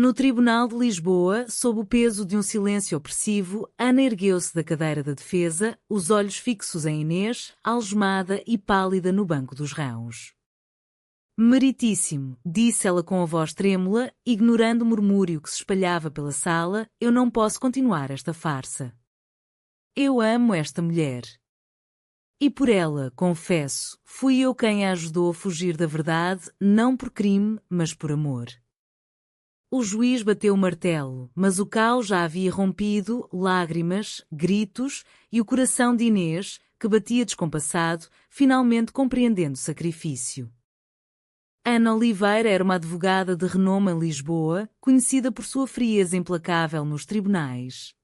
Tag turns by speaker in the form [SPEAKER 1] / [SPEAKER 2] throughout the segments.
[SPEAKER 1] No Tribunal de Lisboa, sob o peso de um silêncio opressivo, Ana ergueu-se da cadeira da defesa, os olhos fixos em Inês, algemada e pálida no banco dos réus. Meritíssimo, disse ela com a voz trêmula, ignorando o murmúrio que se espalhava pela sala, eu não posso continuar esta farsa. Eu amo esta mulher. E por ela, confesso, fui eu quem a ajudou a fugir da verdade, não por crime, mas por amor. O juiz bateu o martelo, mas o caos já havia rompido, lágrimas, gritos, e o coração de Inês, que batia descompassado, finalmente compreendendo o sacrifício. Ana Oliveira era uma advogada de renome em Lisboa, conhecida por sua frieza implacável nos tribunais.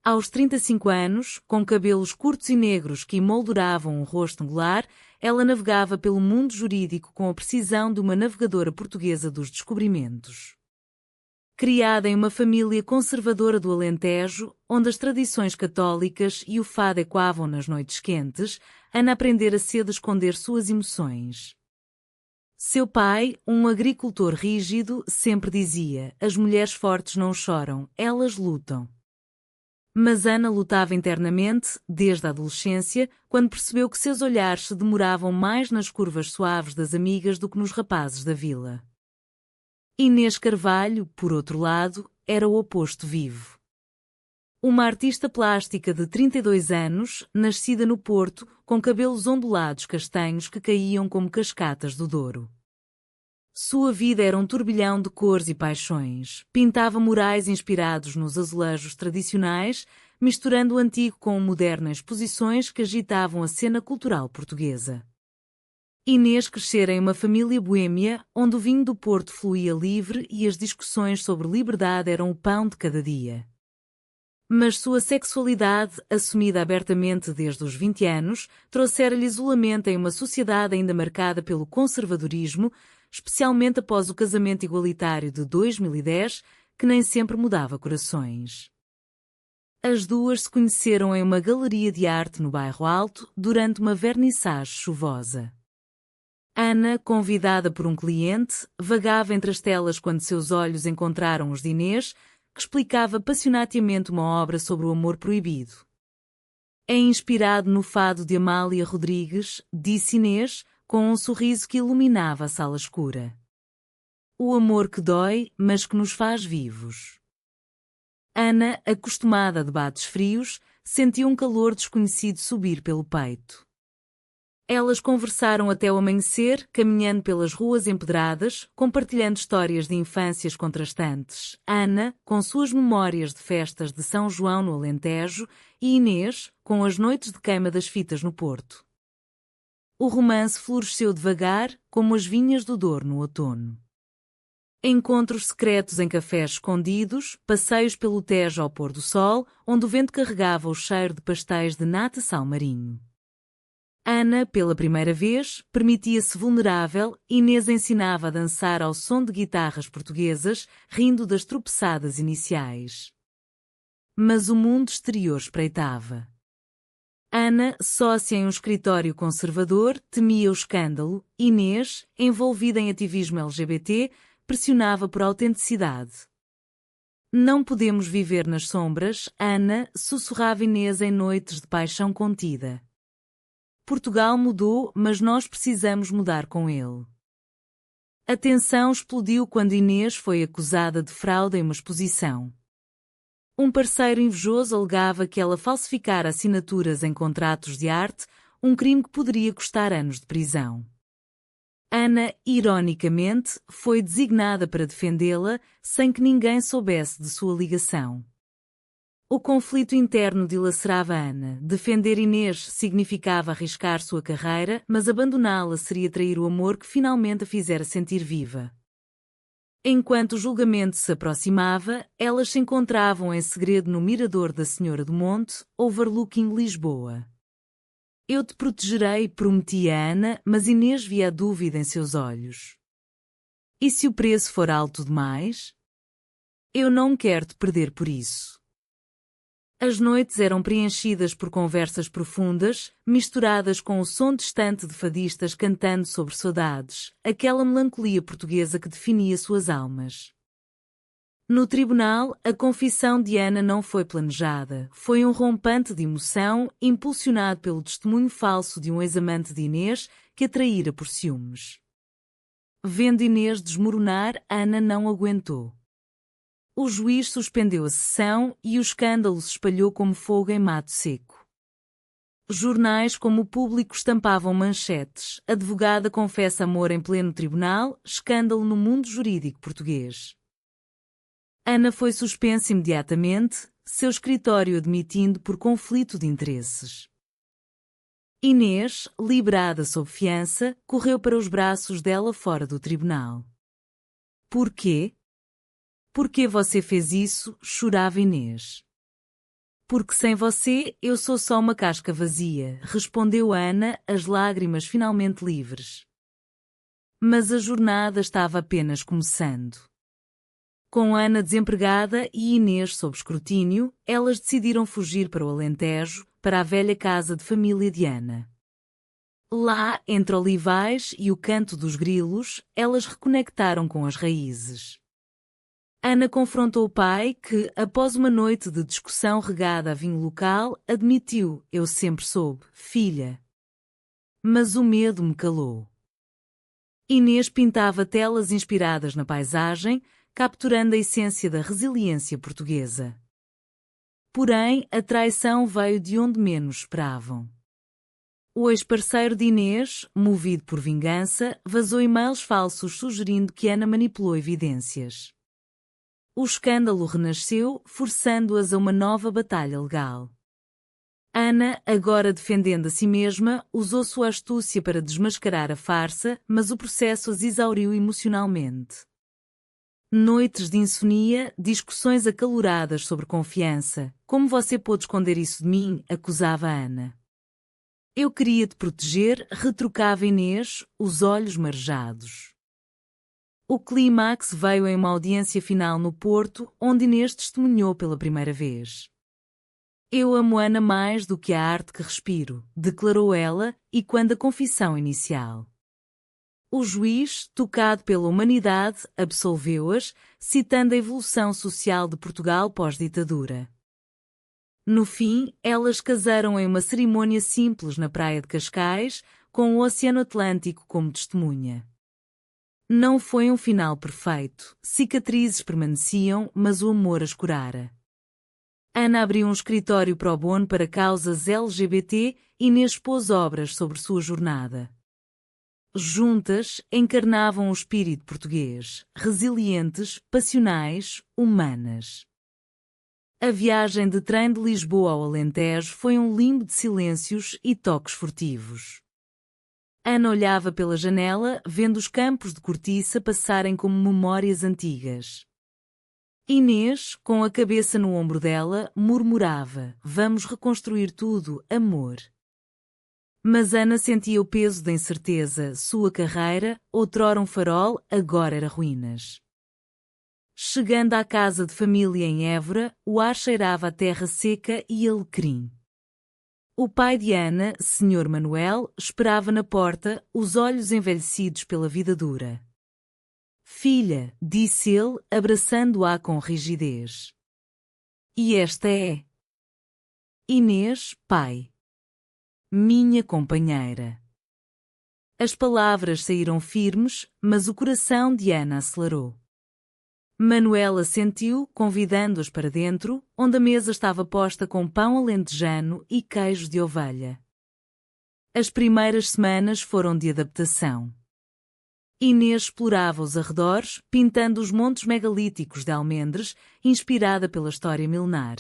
[SPEAKER 1] Aos 35 anos, com cabelos curtos e negros que emolduravam um rosto angular, ela navegava pelo mundo jurídico com a precisão de uma navegadora portuguesa dos descobrimentos. Criada em uma família conservadora do Alentejo, onde as tradições católicas e o fado ecoavam nas noites quentes, Ana aprendera cedo a esconder suas emoções. Seu pai, um agricultor rígido, sempre dizia: as mulheres fortes não choram, elas lutam. Mas Ana lutava internamente, desde a adolescência, quando percebeu que seus olhares se demoravam mais nas curvas suaves das amigas do que nos rapazes da vila. Inês Carvalho, por outro lado, era o oposto vivo. Uma artista plástica de 32 anos, nascida no Porto, com cabelos ondulados castanhos que caíam como cascatas do Douro. Sua vida era um turbilhão de cores e paixões. Pintava murais inspirados nos azulejos tradicionais, misturando o antigo com o moderno em exposições que agitavam a cena cultural portuguesa. Inês crescera em uma família boêmia, onde o vinho do Porto fluía livre e as discussões sobre liberdade eram o pão de cada dia. Mas sua sexualidade, assumida abertamente desde os 20 anos, trouxera-lhe isolamento em uma sociedade ainda marcada pelo conservadorismo, especialmente após o casamento igualitário de 2010, que nem sempre mudava corações. As duas se conheceram em uma galeria de arte no Bairro Alto, durante uma vernissage chuvosa. Ana, convidada por um cliente, vagava entre as telas quando seus olhos encontraram os de Inês, que explicava passionatamente uma obra sobre o amor proibido. É inspirado no fado de Amália Rodrigues, disse Inês, com um sorriso que iluminava a sala escura. O amor que dói, mas que nos faz vivos. Ana, acostumada a debates frios, sentiu um calor desconhecido subir pelo peito. Elas conversaram até o amanhecer, caminhando pelas ruas empedradas, compartilhando histórias de infâncias contrastantes. Ana, com suas memórias de festas de São João no Alentejo, e Inês, com as noites de queima das fitas no Porto. O romance floresceu devagar, como as vinhas do Douro no outono. Encontros secretos em cafés escondidos, passeios pelo Tejo ao pôr do sol, onde o vento carregava o cheiro de pastéis de nata sal marinho. Ana, pela primeira vez, permitia-se vulnerável, Inês ensinava a dançar ao som de guitarras portuguesas, rindo das tropeçadas iniciais. Mas o mundo exterior espreitava. Ana, sócia em um escritório conservador, temia o escândalo. Inês, envolvida em ativismo LGBT, pressionava por autenticidade. Não podemos viver nas sombras, Ana, sussurrava Inês em noites de paixão contida. Portugal mudou, mas nós precisamos mudar com ele. A tensão explodiu quando Inês foi acusada de fraude em uma exposição. Um parceiro invejoso alegava que ela falsificara assinaturas em contratos de arte, um crime que poderia custar anos de prisão. Ana, ironicamente, foi designada para defendê-la, sem que ninguém soubesse de sua ligação. O conflito interno dilacerava Ana. Defender Inês significava arriscar sua carreira, mas abandoná-la seria trair o amor que finalmente a fizera sentir viva. Enquanto o julgamento se aproximava, elas se encontravam em segredo no mirador da Senhora do Monte, overlooking Lisboa. Eu te protegerei, prometia Ana, mas Inês via a dúvida em seus olhos. E se o preço for alto demais? Eu não quero te perder por isso. As noites eram preenchidas por conversas profundas, misturadas com o som distante de fadistas cantando sobre saudades, aquela melancolia portuguesa que definia suas almas. No tribunal, a confissão de Ana não foi planejada. Foi um rompante de emoção, impulsionado pelo testemunho falso de um ex-amante de Inês que a traíra por ciúmes. Vendo Inês desmoronar, Ana não aguentou. O juiz suspendeu a sessão e o escândalo se espalhou como fogo em mato seco. Jornais como o Público estampavam manchetes: advogada confessa amor em pleno tribunal, escândalo no mundo jurídico português. Ana foi suspensa imediatamente, seu escritório admitindo por conflito de interesses. Inês, liberada sob fiança, correu para os braços dela fora do tribunal. Por quê? Por que você fez isso? Chorava Inês. Porque sem você eu sou só uma casca vazia, respondeu Ana, as lágrimas finalmente livres. Mas a jornada estava apenas começando. Com Ana desempregada e Inês sob escrutínio, elas decidiram fugir para o Alentejo, para a velha casa de família de Ana. Lá, entre olivais e o canto dos grilos, elas reconectaram com as raízes. Ana confrontou o pai que, após uma noite de discussão regada a vinho local, admitiu: eu sempre soube, filha. Mas o medo me calou. Inês pintava telas inspiradas na paisagem, capturando a essência da resiliência portuguesa. Porém, a traição veio de onde menos esperavam. O ex-parceiro de Inês, movido por vingança, vazou e-mails falsos sugerindo que Ana manipulou evidências. O escândalo renasceu, forçando-as a uma nova batalha legal. Ana, agora defendendo a si mesma, usou sua astúcia para desmascarar a farsa, mas o processo as exauriu emocionalmente. Noites de insônia, discussões acaloradas sobre confiança. Como você pôde esconder isso de mim? Acusava Ana. Eu queria te proteger, retrucava Inês, os olhos marejados. O clímax veio em uma audiência final no Porto, onde Inês testemunhou pela primeira vez. Eu amo Ana mais do que a arte que respiro, declarou ela, e quando a confissão inicial. O juiz, tocado pela humanidade, absolveu-as, citando a evolução social de Portugal pós-ditadura. No fim, elas casaram em uma cerimônia simples na praia de Cascais, com o Oceano Atlântico como testemunha. Não foi um final perfeito, cicatrizes permaneciam, mas o amor as curara. Ana abriu um escritório pro bono para causas LGBT e Inês expôs obras sobre sua jornada. Juntas, encarnavam o espírito português, resilientes, passionais, humanas. A viagem de trem de Lisboa ao Alentejo foi um limbo de silêncios e toques furtivos. Ana olhava pela janela, vendo os campos de cortiça passarem como memórias antigas. Inês, com a cabeça no ombro dela, murmurava: vamos reconstruir tudo, amor. Mas Ana sentia o peso da incerteza, sua carreira, outrora um farol, agora era ruínas. Chegando à casa de família em Évora, o ar cheirava a terra seca e alecrim. O pai de Ana, Sr. Manuel, esperava na porta, os olhos envelhecidos pela vida dura. Filha, disse ele, abraçando-a com rigidez. E esta é Inês, pai. Minha companheira. As palavras saíram firmes, mas o coração de Ana acelerou. Manuela assentiu, convidando-as para dentro, onde a mesa estava posta com pão alentejano e queijo de ovelha. As primeiras semanas foram de adaptação. Inês explorava os arredores, pintando os montes megalíticos de almendres, inspirada pela história milenar.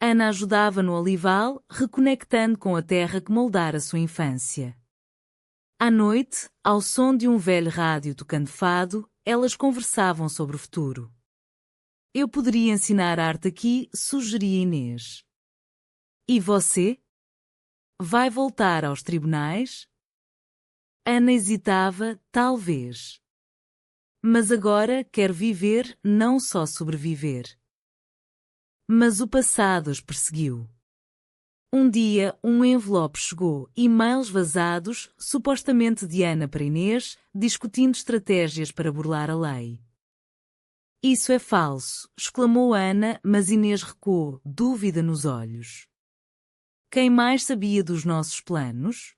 [SPEAKER 1] Ana ajudava no olival, reconectando com a terra que moldara sua infância. À noite, ao som de um velho rádio tocando fado, elas conversavam sobre o futuro. Eu poderia ensinar arte aqui, sugeria Inês. E você? Vai voltar aos tribunais? Ana hesitava, talvez. Mas agora quer viver, não só sobreviver. Mas o passado as perseguiu. Um dia, um envelope chegou, e-mails vazados, supostamente de Ana para Inês, discutindo estratégias para burlar a lei. Isso é falso, exclamou Ana, mas Inês recuou, dúvida nos olhos. Quem mais sabia dos nossos planos?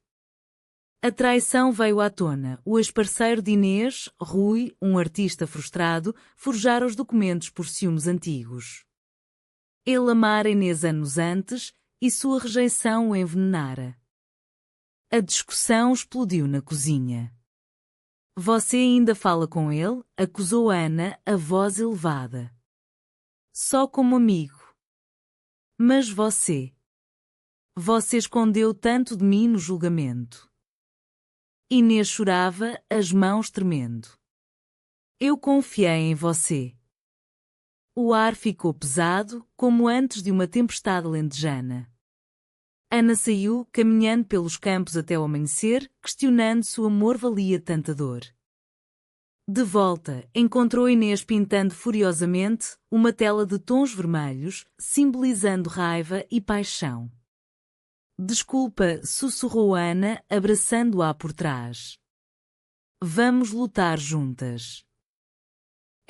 [SPEAKER 1] A traição veio à tona. O ex-parceiro de Inês, Rui, um artista frustrado, forjara os documentos por ciúmes antigos. Ele amara Inês anos antes e sua rejeição o envenenara. A discussão explodiu na cozinha. Você ainda fala com ele? Acusou Ana, a voz elevada. Só como amigo. Mas você escondeu tanto de mim no julgamento. Inês chorava, as mãos tremendo. Eu confiei em você. O ar ficou pesado, como antes de uma tempestade lentejana. Ana saiu, caminhando pelos campos até o amanhecer, questionando se o amor valia tanta dor. De volta, encontrou Inês pintando furiosamente uma tela de tons vermelhos, simbolizando raiva e paixão. Desculpa, sussurrou Ana, abraçando-a por trás. Vamos lutar juntas.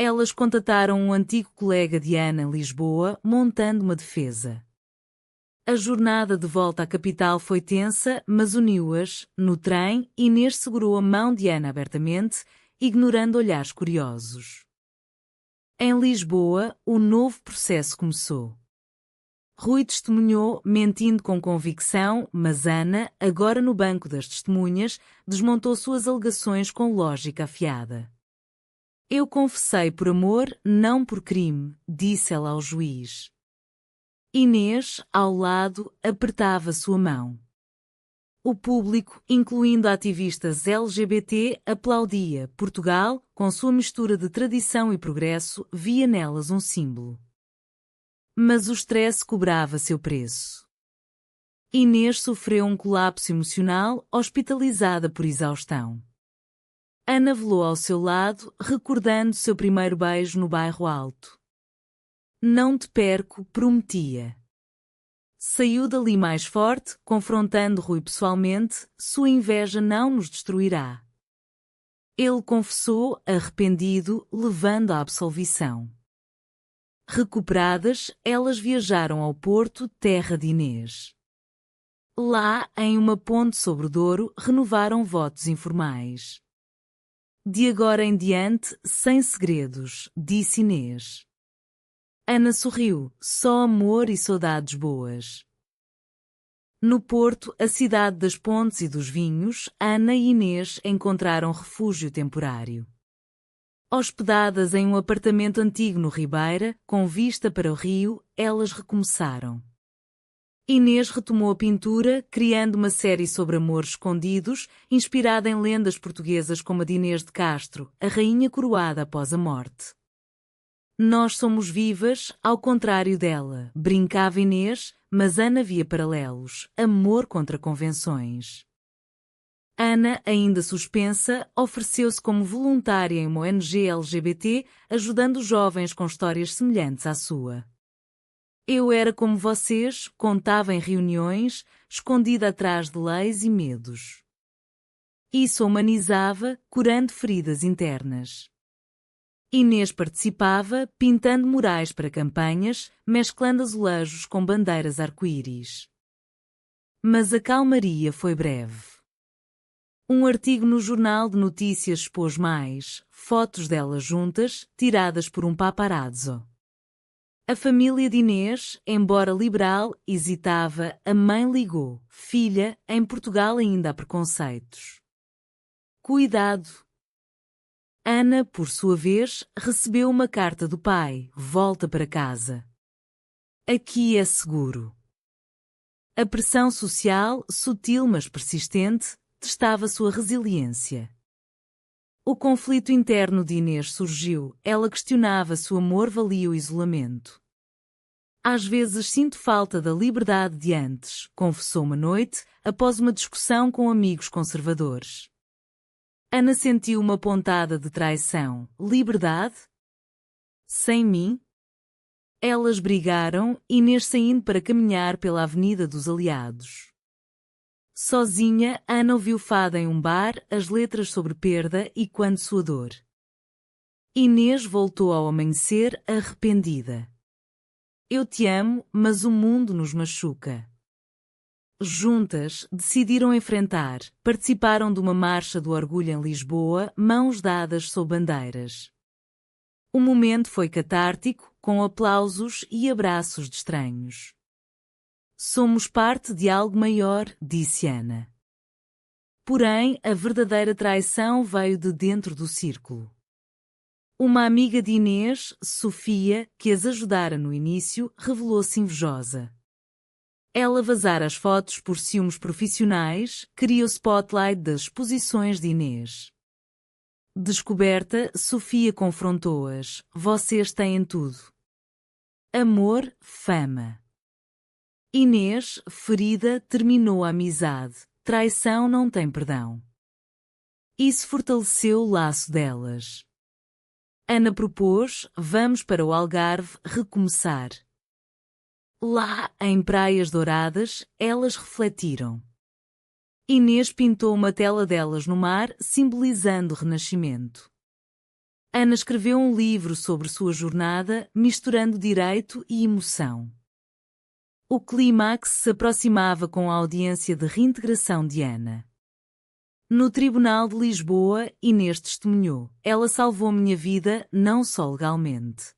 [SPEAKER 1] Elas contataram um antigo colega de Ana em Lisboa, montando uma defesa. A jornada de volta à capital foi tensa, mas uniu-as. No trem, Inês segurou a mão de Ana abertamente, ignorando olhares curiosos. Em Lisboa, o novo processo começou. Rui testemunhou, mentindo com convicção, mas Ana, agora no banco das testemunhas, desmontou suas alegações com lógica afiada. Eu confessei por amor, não por crime, disse ela ao juiz. Inês, ao lado, apertava sua mão. O público, incluindo ativistas LGBT, aplaudia. Portugal, com sua mistura de tradição e progresso, via nelas um símbolo. Mas o stress cobrava seu preço. Inês sofreu um colapso emocional, hospitalizada por exaustão. Ana velou ao seu lado, recordando seu primeiro beijo no bairro Alto. Não te perco, prometia. Saiu dali mais forte, confrontando Rui pessoalmente, sua inveja não nos destruirá. Ele confessou, arrependido, levando à absolvição. Recuperadas, elas viajaram ao Porto, terra de Inês. Lá, em uma ponte sobre o Douro, renovaram votos informais. De agora em diante, sem segredos, disse Inês. Ana sorriu, só amor e saudades boas. No Porto, a cidade das pontes e dos vinhos, Ana e Inês encontraram refúgio temporário. Hospedadas em um apartamento antigo no Ribeira, com vista para o rio, elas recomeçaram. Inês retomou a pintura, criando uma série sobre amores escondidos, inspirada em lendas portuguesas como a de Inês de Castro, a rainha coroada após a morte. Nós somos vivas, ao contrário dela, brincava Inês, mas Ana via paralelos, amor contra convenções. Ana, ainda suspensa, ofereceu-se como voluntária em uma ONG LGBT, ajudando jovens com histórias semelhantes à sua. Eu era como vocês, contava em reuniões, escondida atrás de leis e medos. Isso a humanizava, curando feridas internas. Inês participava, pintando murais para campanhas, mesclando azulejos com bandeiras arco-íris. Mas a calmaria foi breve. Um artigo no Jornal de Notícias expôs mais fotos delas juntas, tiradas por um paparazzo. A família de Inês, embora liberal, hesitava. A mãe ligou. Filha, em Portugal ainda há preconceitos. Cuidado. Ana, por sua vez, recebeu uma carta do pai. Volta para casa. Aqui é seguro. A pressão social, sutil mas persistente, testava sua resiliência. O conflito interno de Inês surgiu, ela questionava se o amor valia o isolamento. Às vezes sinto falta da liberdade de antes, confessou uma noite, após uma discussão com amigos conservadores. Ana sentiu uma pontada de traição. Liberdade? Sem mim? Elas brigaram, Inês saindo para caminhar pela Avenida dos Aliados. Sozinha, Ana ouviu fada em um bar, as letras sobre perda e quando sua dor. Inês voltou ao amanhecer arrependida. Eu te amo, mas o mundo nos machuca. Juntas, decidiram enfrentar, participaram de uma marcha do orgulho em Lisboa, mãos dadas sob bandeiras. O momento foi catártico, com aplausos e abraços de estranhos. Somos parte de algo maior, disse Ana. Porém, a verdadeira traição veio de dentro do círculo. Uma amiga de Inês, Sofia, que as ajudara no início, revelou-se invejosa. Ela vazara as fotos por ciúmes profissionais, queria o spotlight das exposições de Inês. Descoberta, Sofia confrontou-as. Vocês têm tudo. Amor, fama. Inês, ferida, terminou a amizade. Traição não tem perdão. Isso fortaleceu o laço delas. Ana propôs, vamos para o Algarve recomeçar. Lá, em Praias Douradas, elas refletiram. Inês pintou uma tela delas no mar, simbolizando o renascimento. Ana escreveu um livro sobre sua jornada, misturando direito e emoção. O clímax se aproximava com a audiência de reintegração de Ana. No Tribunal de Lisboa, Inês testemunhou. Ela salvou minha vida, não só legalmente.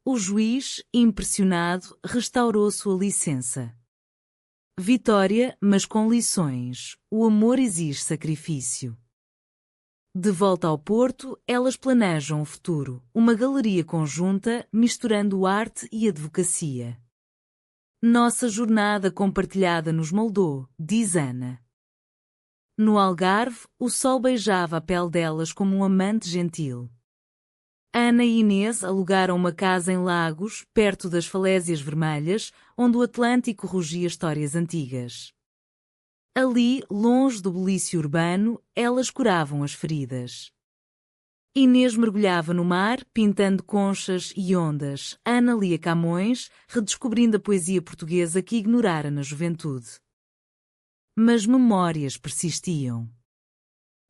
[SPEAKER 1] O juiz, impressionado, restaurou sua licença. Vitória, mas com lições. O amor exige sacrifício. De volta ao Porto, elas planejam o futuro, uma galeria conjunta, misturando arte e advocacia. Nossa jornada compartilhada nos moldou, diz Ana. No Algarve, o sol beijava a pele delas como um amante gentil. Ana e Inês alugaram uma casa em Lagos, perto das Falésias Vermelhas, onde o Atlântico rugia histórias antigas. Ali, longe do bulício urbano, elas curavam as feridas. Inês mergulhava no mar, pintando conchas e ondas. Ana lia Camões, redescobrindo a poesia portuguesa que ignorara na juventude. Mas memórias persistiam.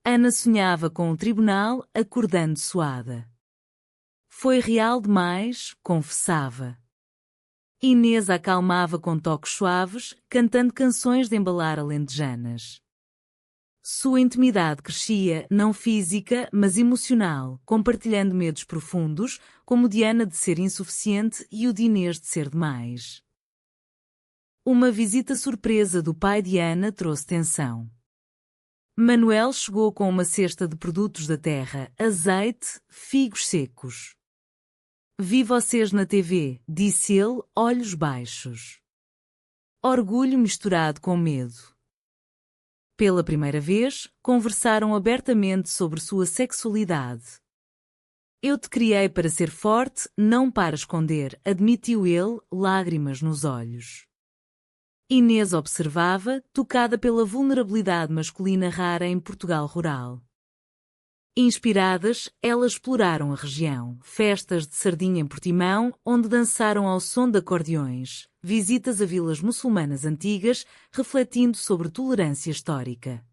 [SPEAKER 1] Ana sonhava com o tribunal, acordando suada. Foi real demais, confessava. Inês a acalmava com toques suaves, cantando canções de embalar alentejanas. Sua intimidade crescia, não física, mas emocional, compartilhando medos profundos, como o de Ana de ser insuficiente e o de Inês de ser demais. Uma visita surpresa do pai de Ana trouxe tensão. Manuel chegou com uma cesta de produtos da terra, azeite, figos secos. Vi vocês na TV, disse ele, olhos baixos. Orgulho misturado com medo. Pela primeira vez, conversaram abertamente sobre sua sexualidade. Eu te criei para ser forte, não para esconder, admitiu ele, lágrimas nos olhos. Inês observava, tocada pela vulnerabilidade masculina rara em Portugal rural. Inspiradas, elas exploraram a região, festas de sardinha em Portimão, onde dançaram ao som de acordeões, visitas a vilas muçulmanas antigas, refletindo sobre tolerância histórica.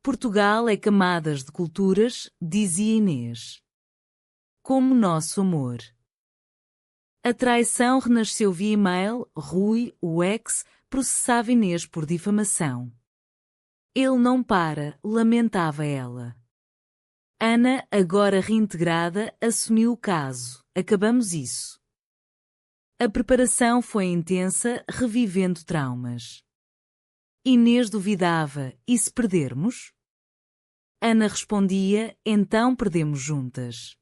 [SPEAKER 1] Portugal é camadas de culturas, dizia Inês. Como nosso amor. A traição renasceu via e-mail, Rui, o ex, processava Inês por difamação. Ele não para, lamentava ela. Ana, agora reintegrada, assumiu o caso. Acabamos isso. A preparação foi intensa, revivendo traumas. Inês duvidava, e se perdermos? Ana respondia, então perdemos juntas.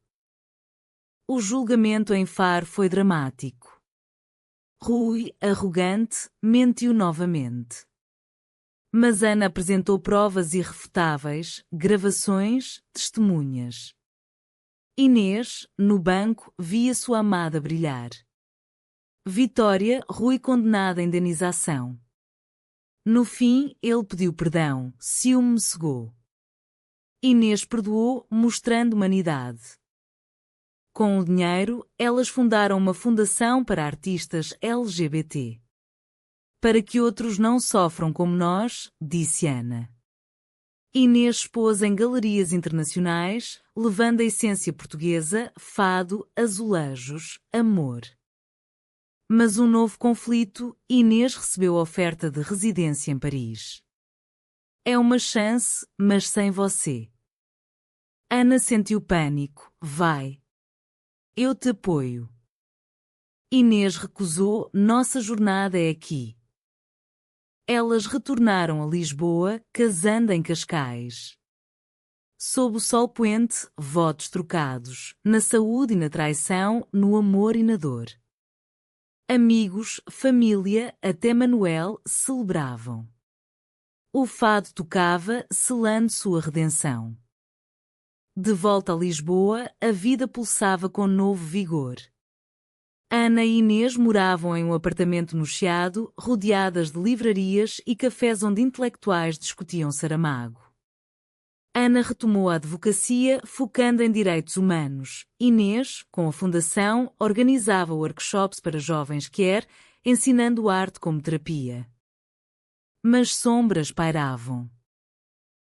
[SPEAKER 1] O julgamento em Faro foi dramático. Rui, arrogante, mentiu novamente. Mas Ana apresentou provas irrefutáveis, gravações, testemunhas. Inês, no banco, via sua amada brilhar. Vitória, Rui condenado à indenização. No fim, ele pediu perdão, ciúme me cegou. Inês perdoou, mostrando humanidade. Com o dinheiro, elas fundaram uma fundação para artistas LGBT. Para que outros não sofram como nós, disse Ana. Inês expôs em galerias internacionais, levando a essência portuguesa, fado, azulejos, amor. Mas um novo conflito, Inês recebeu a oferta de residência em Paris. É uma chance, mas sem você. Ana sentiu pânico. Vai. Eu te apoio. Inês recusou. Nossa jornada é aqui. Elas retornaram a Lisboa, casando em Cascais. Sob o sol poente, votos trocados, na saúde e na traição, no amor e na dor. Amigos, família, até Manuel, celebravam. O fado tocava, selando sua redenção. De volta a Lisboa, a vida pulsava com novo vigor. Ana e Inês moravam em um apartamento no Chiado, rodeadas de livrarias e cafés onde intelectuais discutiam Saramago. Ana retomou a advocacia, focando em direitos humanos. Inês, com a fundação, organizava workshops para jovens queer, ensinando arte como terapia. Mas sombras pairavam.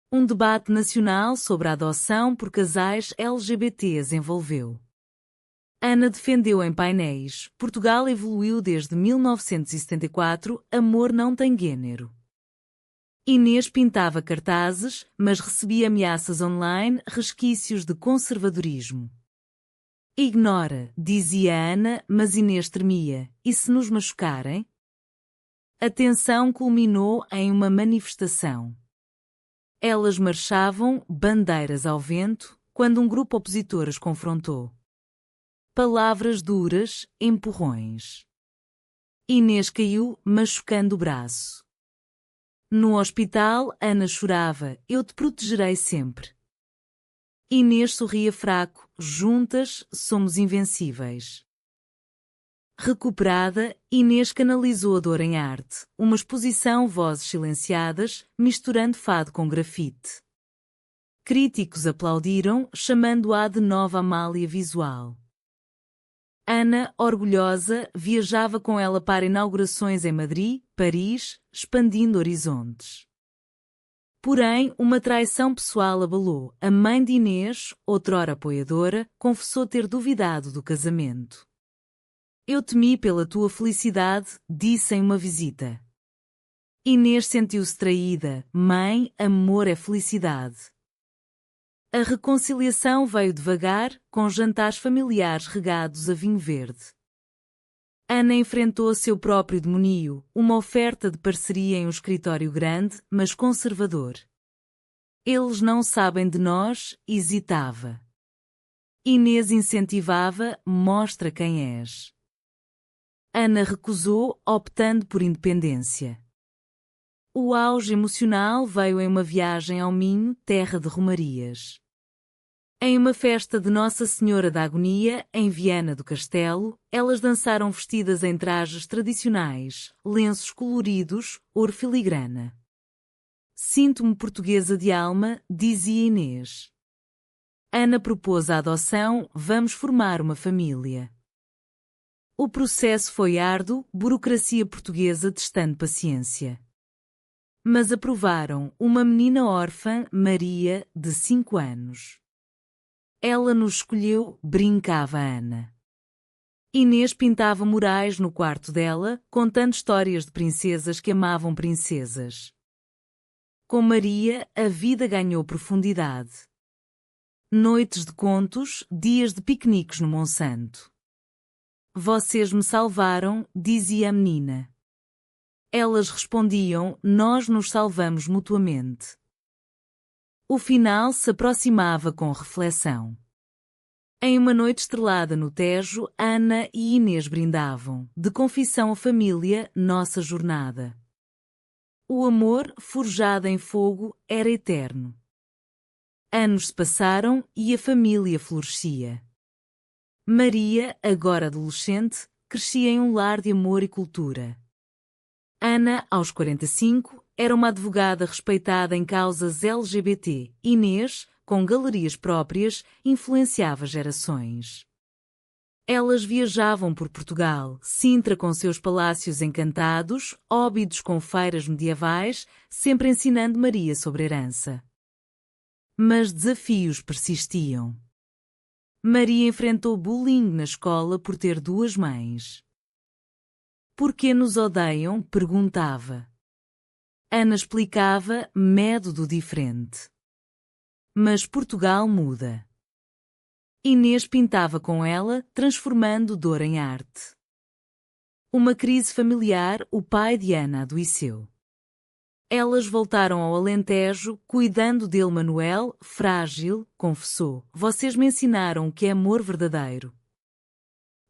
[SPEAKER 1] Um debate nacional sobre a adoção por casais LGBTs envolveu. Ana defendeu em painéis: Portugal evoluiu desde 1974, amor não tem gênero. Inês pintava cartazes, mas recebia ameaças online, resquícios de conservadorismo. Ignora, dizia Ana, mas Inês tremia. E se nos machucarem? A tensão culminou em uma manifestação. Elas marchavam, bandeiras ao vento, quando um grupo opositor as confrontou. Palavras duras, empurrões. Inês caiu, machucando o braço. No hospital, Ana chorava. Eu te protegerei sempre. Inês sorria fraco. Juntas, somos invencíveis. Recuperada, Inês canalizou a dor em arte, uma exposição Vozes Silenciadas, misturando fado com grafite. Críticos aplaudiram, chamando-a de nova Amália visual. Ana, orgulhosa, viajava com ela para inaugurações em Madrid, Paris, expandindo horizontes. Porém, uma traição pessoal abalou. A mãe de Inês, outrora apoiadora, confessou ter duvidado do casamento. Eu temi pela tua felicidade, disse em uma visita. Inês sentiu-se traída. Mãe, amor é felicidade. A reconciliação veio devagar, com jantares familiares regados a vinho verde. Ana enfrentou seu próprio demonío, uma oferta de parceria em um escritório grande, mas conservador. Eles não sabem de nós, hesitava. Inês incentivava, mostra quem és. Ana recusou, optando por independência. O auge emocional veio em uma viagem ao Minho, terra de romarias. Em uma festa de Nossa Senhora da Agonia, em Viana do Castelo, elas dançaram vestidas em trajes tradicionais, lenços coloridos, ouro filigrana. Sinto-me portuguesa de alma, dizia Inês. Ana propôs a adoção, vamos formar uma família. O processo foi árduo, burocracia portuguesa testando paciência. Mas aprovaram uma menina órfã, Maria, de 5 anos. Ela nos escolheu, brincava Ana. Inês pintava murais no quarto dela, contando histórias de princesas que amavam princesas. Com Maria, a vida ganhou profundidade. Noites de contos, dias de piqueniques no Monsanto. Vocês me salvaram, dizia a menina. Elas respondiam, nós nos salvamos mutuamente. O final se aproximava com reflexão. Em uma noite estrelada no Tejo, Ana e Inês brindavam, de confissão à família, nossa jornada. O amor, forjado em fogo, era eterno. Anos se passaram e a família florescia. Maria, agora adolescente, crescia em um lar de amor e cultura. Ana, aos 45, era uma advogada respeitada em causas LGBT. Inês, com galerias próprias, influenciava gerações. Elas viajavam por Portugal, Sintra com seus palácios encantados, Óbidos com feiras medievais, sempre ensinando Maria sobre herança. Mas desafios persistiam. Maria enfrentou bullying na escola por ter duas mães. Por que nos odeiam? Perguntava. Ana explicava, medo do diferente. Mas Portugal muda. Inês pintava com ela, transformando dor em arte. Uma crise familiar, o pai de Ana adoeceu. Elas voltaram ao Alentejo, cuidando dele. Manuel, frágil, confessou: vocês me ensinaram o que é amor verdadeiro.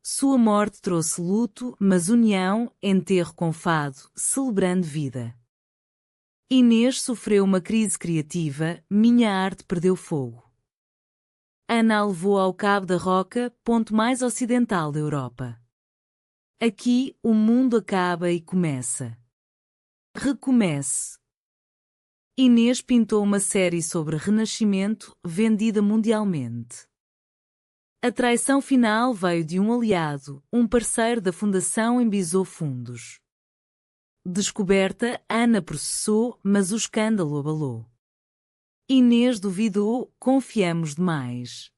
[SPEAKER 1] Sua morte trouxe luto, mas união, enterro com fado, celebrando vida. Inês sofreu uma crise criativa, minha arte perdeu fogo. Ana a levou ao Cabo da Roca, ponto mais ocidental da Europa. Aqui, o mundo acaba e começa. Recomece. Inês pintou uma série sobre Renascimento, vendida mundialmente. A traição final veio de um aliado, um parceiro da fundação embisou fundos. Descoberta, Ana processou, mas o escândalo abalou. Inês duvidou, confiamos demais.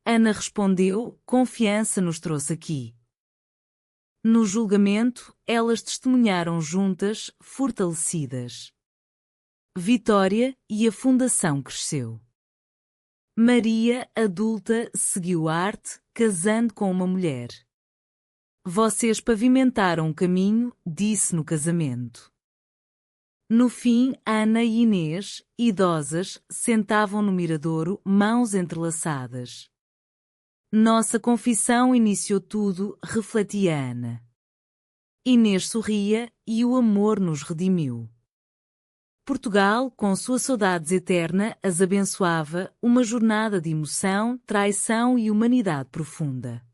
[SPEAKER 1] Ana respondeu, confiança nos trouxe aqui. No julgamento, elas testemunharam juntas, fortalecidas. Vitória, e a fundação cresceu. Maria, adulta, seguiu a arte, casando com uma mulher. Vocês pavimentaram o caminho, disse no casamento. No fim, Ana e Inês, idosas, sentavam no miradouro, mãos entrelaçadas. Nossa confissão iniciou tudo, refletia Ana. Inês sorria, e o amor nos redimiu. Portugal, com sua saudades eterna, as abençoava, uma jornada de emoção, traição e humanidade profunda.